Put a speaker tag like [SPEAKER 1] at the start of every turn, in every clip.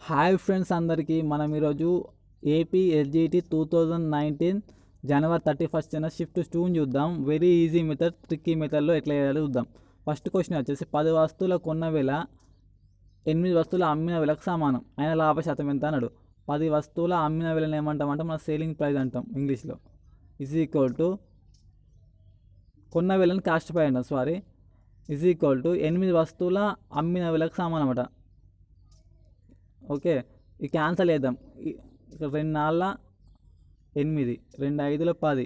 [SPEAKER 1] Hi friends అందరికీ మనం ఈరోజు ఏపీ ఎస్జిటి 2019 జనవరి 31 షిఫ్ట్ 2 చూద్దాం. వెరీ ఈజీ మెథడ్, ట్రిక్కీ మెథడ్లో ఎట్లా చేయాలో చూద్దాం. ఫస్ట్ క్వశ్చన్ వచ్చేసి 10 వస్తువుల కొన్న వేల 8 వస్తువుల అమ్మిన వేలకు సమానం అయిన లాభ శాతం ఎంత అన్నాడు. 10 వస్తువుల అమ్మిన వేలను ఏమంటామంటే మన సేలింగ్ ప్రైస్ అంటాం ఇంగ్లీష్లో. ఈజ్ ఈక్వల్ టు కొన్న వేలను కాస్ట్ ప్రైస్ అంటాం ఈజ్ ఈక్వల్ టు 8 వస్తువుల అమ్మిన వేలకు సమానం అన్నమాట. ఓకే, ఈ క్యాన్సల్ చేద్దాం. ఇక్కడ 2 4 8, 2 5 10.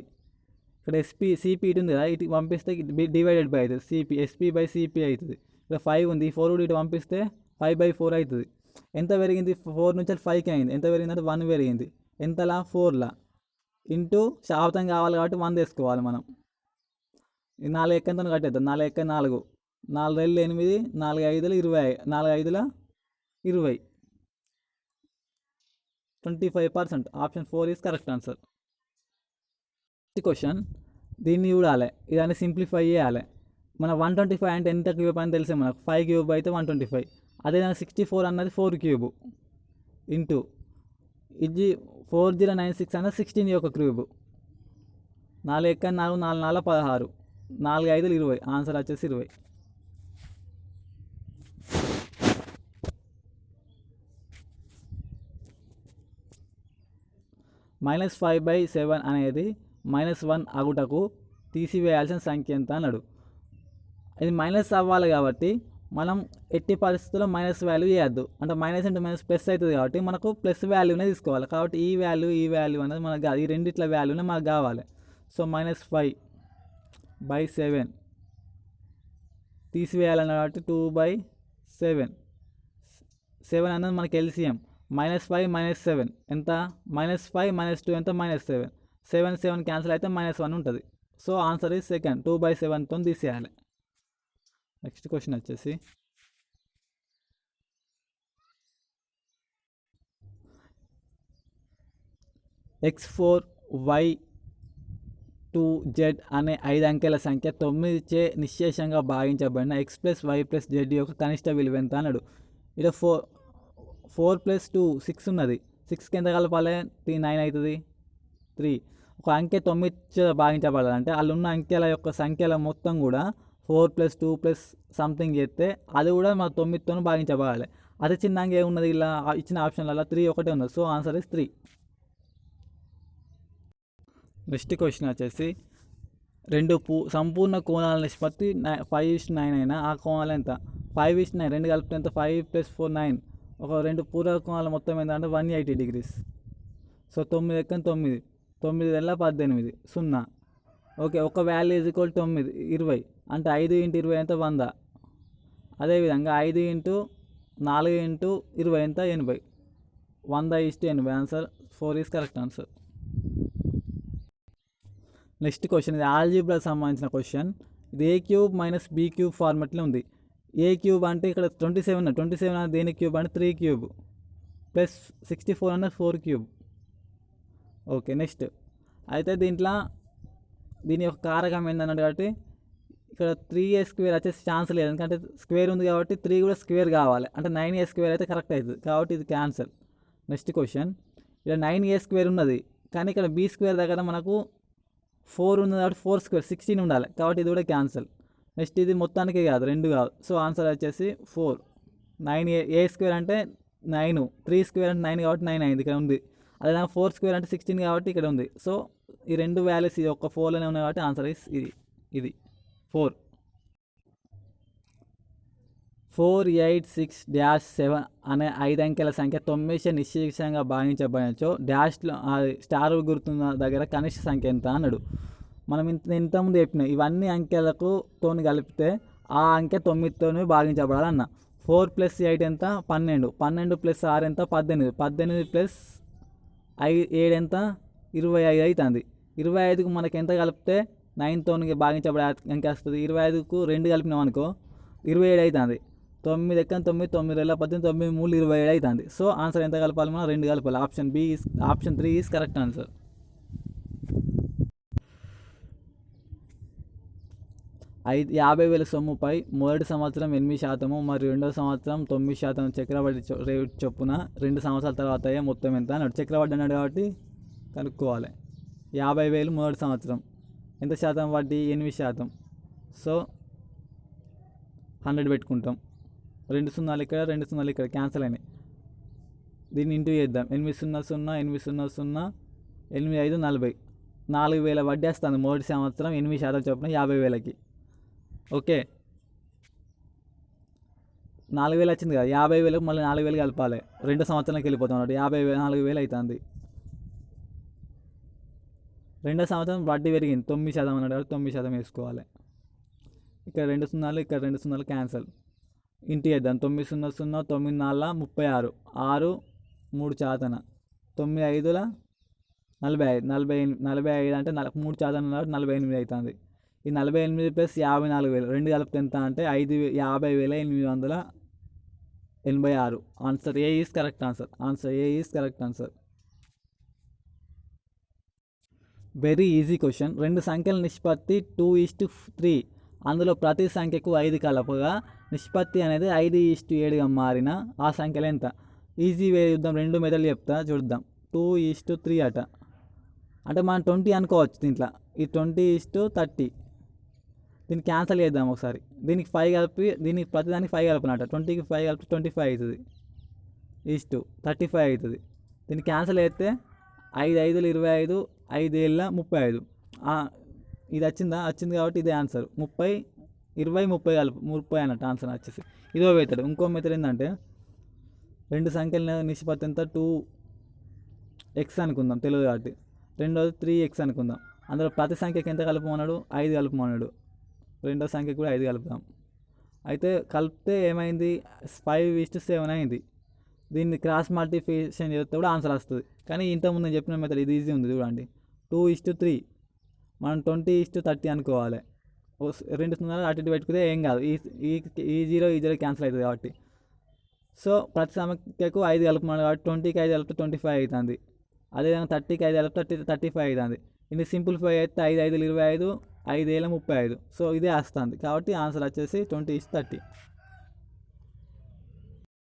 [SPEAKER 1] ఇక్కడ సిపి ఇటు ఉంది కదా, ఇటు పంపిస్తే డివైడెడ్ బై అవుతుంది. ఎస్పీ బై సిపి అవుతుంది. ఇక్కడ 5 ఉంది, 4 కూడా ఇటు పంపిస్తే 5/4 అవుతుంది. ఎంత పెరిగింది? 4 నుంచి 5కి అయింది. ఎంత పెరిగిందంటే 1 పెరిగింది. ఎంతలా? 4లా ఇంటూ శాతం కావాలి కాబట్టి 100 వేసుకోవాలి మనం. 4 ఎక్కంతో కట్టేద్దాం. 4 ఎక్క 4, 4 2 8, 4 5 20, 4 5 20, 25%. Option 4 is correct answer. Question, దీన్ని చూడాలి, ఇదాన్ని సింప్లిఫై చేయాలి. మన 125 అంటే ఎంత క్యూబ్ అని తెలిసే మనకు. 5 క్యూబ్ అయితే 125. అదే 64 అన్నది 4 క్యూబ్ ఇంటూ ఇది 4096 అన్నది 16 యొక్క క్యూబ్. 4 ఎక్క 4, 4 4 16, 4 5 20. ఆన్సర్ వచ్చేసి 20. -5/7 అనేది -1 అగుటకు తీసివేయాల్సిన సంఖ్య ఎంత అన్నాడు. ఇది మైనస్ అవ్వాలి కాబట్టి మనం ఎట్టి పరిస్థితుల్లో మైనస్ వాల్యూ చేయొద్దు. అంటే మైనస్ ఇంటూ మైనస్ ప్లస్ అవుతుంది కాబట్టి మనకు ప్లస్ వాల్యూనే తీసుకోవాలి. కాబట్టి ఈ వాల్యూ అనేది మనకు కాదు, ఈ రెండిట్ల వాల్యూనే మనకు కావాలి. సో -5/7 తీసివేయాలన్న కాబట్టి 2/7. 7 అనేది మనకి ఎల్సిఎం. -5 - 7 ఎంత? -5 - 2 ఎంత? -7. 7 7 క్యాన్సిల్ అయితే -1 ఉంటుంది. సో ఆన్సర్ ఈజ్ సెకండ్, 2/7తో తీసేయాలి. నెక్స్ట్ క్వశ్చన్ వచ్చేసి X4Y2Z అనే 5 అంకెల సంఖ్య 9చే నిశ్శేషంగా భాగించబడిన X + Y + Z యొక్క కనిష్ట విలువ ఎంత అన్నాడు. ఇక్కడ 4 + 2 6 ఉన్నది. 6కి ఎంత కలపాలి? 9 అవుతుంది. 3 ఒక అంకె 9 భాగించబడాలంటే అందులో ఉన్న అంకెల యొక్క సంఖ్యల మొత్తం కూడా 4 + 2 + సంథింగ్ చేస్తే అది కూడా మన 9తో భాగించబడాలి. అతి చిన్న అంకె ఏమున్నది? ఇలా ఇచ్చిన ఆప్షన్లలో 3 ఒకటే ఉన్నది. So answer is 3. Next question వచ్చేసి సంపూర్ణ కోణాల నిష్పత్తి 5:9 అయినా ఆ కోణాలు ఎంత? 5:9 రెండు కలిపితే ఎంత? 5 + 4 9. ఒక 2 పూర్వ కోణాల మొత్తం ఏంటంటే 180 degrees. సో 9 ఎక్కని 9, 9 2 18 0. ఓకే, ఒక వాల్యూ ఈజ్ ఈక్వల్ 9 20 అంటే 5 × 20 ఎంత? 100. అదేవిధంగా 5 × 4 × 20 ఎంత? 80. 100:80. Answer 4 is correct answer. Next question, ఇది ఆల్జీబ్రాకి సంబంధించిన క్వశ్చన్. ఇది A³ - B³ ఫార్మెట్లో ఉంది. A³ అంటే ఇక్కడ 27 అనేది దేని క్యూబ్ అంటే 3 క్యూబ్ ప్లస్ 64 అన్నది 4 క్యూబ్. ఓకే, నెక్స్ట్ అయితే దీని యొక్క కారకం ఏంటన్నాడు కాబట్టి ఇక్కడ 3A² వచ్చేసి ఛాన్స్ లేదు, ఎందుకంటే స్క్వేర్ ఉంది కాబట్టి 3 కూడా స్క్వేర్ కావాలి. అంటే 9A² అయితే కరెక్ట్ అవుతుంది కాబట్టి ఇది క్యాన్సల్. నెక్స్ట్ క్వశ్చన్, ఇక్కడ 9A² ఉన్నది కానీ ఇక్కడ B² దగ్గర మనకు 4 ఉంది కాబట్టి 4² 16 ఉండాలి కాబట్టి ఇది కూడా క్యాన్సల్. నెక్స్ట్ ఇది మొత్తానికి కాదు, 2 కాదు. సో ఆన్సర్ వచ్చేసి 4. 9A² అంటే 9, 3² అంటే 9 కాబట్టి 9 అయింది, ఇక్కడ ఉంది. అదే 4² అంటే 16 కాబట్టి ఇక్కడ ఉంది. సో ఈ 2 వాల్యూస్ ఇది ఒక 4లోనే ఉన్నాయి కాబట్టి ఆన్సర్ ఇస్ ఇది 4. 486-7 అనే 5 అంకెల సంఖ్య 9చే నిశ్శేషంగా భాగించబడినచో డాష్లో స్టార్ గుర్తున్న దగ్గర కనిష్ట సంఖ్య ఎంత అన్నాడు. మనం ఇంతకుముందు చెప్పినాం, ఇవన్నీ అంకెలకు తోని కలిపితే ఆ అంకె 9తో భాగించబడాలన్న. 4 + 8 ఎంత? 12. 12 + 6 ఎంత? 18. 18 + 7 ఎంత? 25 అవుతుంది. 25కు మనకి ఎంత కలిపితే 9తో భాగించబడే అంకె వస్తుంది. 25కు 2 కలిపినాం అనుకో 27 అవుతుంది. 9 ఎక్కని 9, 9 2 18, 9 3 27 అవుతుంది. సో ఆన్సర్ ఎంత కలపాలి? మనం 2 కలపాలి. Option 3 is correct answer. 50,000 సొమ్ముపై మొదటి సంవత్సరం 8% మరియు రెండవ సంవత్సరం 9% చక్రవడ్డీ రేటు చొప్పున 2 సంవత్సరాల తర్వాత అయ్యే మొత్తం ఎంత అన్నాడు. చక్రవడ్డీ అన్నాడు కాబట్టి కనుక్కోవాలి. 50,000 మొదటి సంవత్సరం ఎంత శాతం వడ్డీ? 8%. సో 100 పెట్టుకుంటాం. 2 సున్నాలు ఇక్కడ 2 సున్నాలు ఇక్కడ క్యాన్సిల్ అయినాయి. దీన్ని ఇంటూ చేద్దాం. 800 800 85 40 4,000 వడ్డీ వస్తుంది మొదటి సంవత్సరం 8% చొప్పున 50,000కి. ఓకే 4,000 వచ్చింది కదా, 50,000కి మళ్ళీ 4,000 కలపాలి. 2 సంవత్సరానికి వెళ్ళిపోతాం అన్నట్టు 4,000 అవుతుంది. 2వ సంవత్సరం వడ్డీ పెరిగింది 9% అన్నాడు కాబట్టి 9% వేసుకోవాలి. ఇక్కడ 2 సున్నాలు ఇక్కడ 2 సున్నాలు క్యాన్సల్. ఇంటి చేద్దాం. 900 9 4 36 6 3 చాతన 9 5 45 45 అంటే 3 చాతన 48 అవుతుంది. ఈ 48 ప్లస్ 54,000 రెండు కలిపితే ఎంత అంటే 50,886. Answer A is correct answer. Answer A is correct answer. Very easy question. 2 సంఖ్యల నిష్పత్తి 2:3. అందులో ప్రతి సంఖ్యకు 5 కలపగా నిష్పత్తి అనేది 5:7గా మారిన ఆ సంఖ్యలు ఎంత? ఈజీ వే చూద్దాం. 2 మెథడ్లు చెప్తా చూద్దాం. 2:3 అట అంటే మనం 20 అనుకోవచ్చు. దీంట్లో ఈ 20:30 దీన్ని క్యాన్సల్ చేద్దాం ఒకసారి. దీనికి 5 కలిపి దీనికి ప్రతిదానికి 5 కలపనట. 20కి 5 కలిపి 25 అవుతుంది. 35 అవుతుంది. దీన్ని క్యాన్సల్ చేస్తే 5 5 25 5 7 35. ఇది వచ్చింది కాబట్టి ఇదే ఆన్సర్. 30 20 30 కలిపి 30 అన్నట్టు ఆన్సర్ వచ్చేసి. ఇదో మెథడ్. ఇంకో మెథడ్ ఏంటంటే 2 సంఖ్యల నిష్పత్తి ఎంత 2x అనుకుందాం తెలుగు కాబట్టి. రెండోది 3x అనుకుందాం. అందులో ప్రతి సంఖ్యకి ఎంత కలుపుమన్నాడు? 5 కలుపుమన్నాడు. రెండో సంఖ్యకు కూడా 5 కలుపుదాం. అయితే కలిపితే ఏమైంది? 5:7 అయింది. దీన్ని క్రాస్ మల్టిప్లికేషన్ చేస్తే కూడా ఆన్సర్ వస్తుంది. కానీ ఇంతకుముందు నేను చెప్పిన మెథడ్ ఇది ఈజీ ఉంది చూడండి. 2:3 మనం 20:30 అనుకోవాలి. 2 సున్నాలు అటు ఇటు పెట్టుకుంటే ఏం కాదు. ఈ జీరో క్యాన్సిల్ అవుతుంది కాబట్టి. సో ప్రతి సంఖ్యకు 5 కలుపుమన్నాడు కాబట్టి 20కి 5 కలిపితే 25 అవుతుంది. అదేవిధంగా 30కి 5 కలిపితే 35 అవుతుంది. ఇది సింప్లిఫై అయితే 5 5 25 5 7 35. సో ఇదే వస్తుంది కాబట్టి ఆన్సర్ వచ్చేసి 20:30.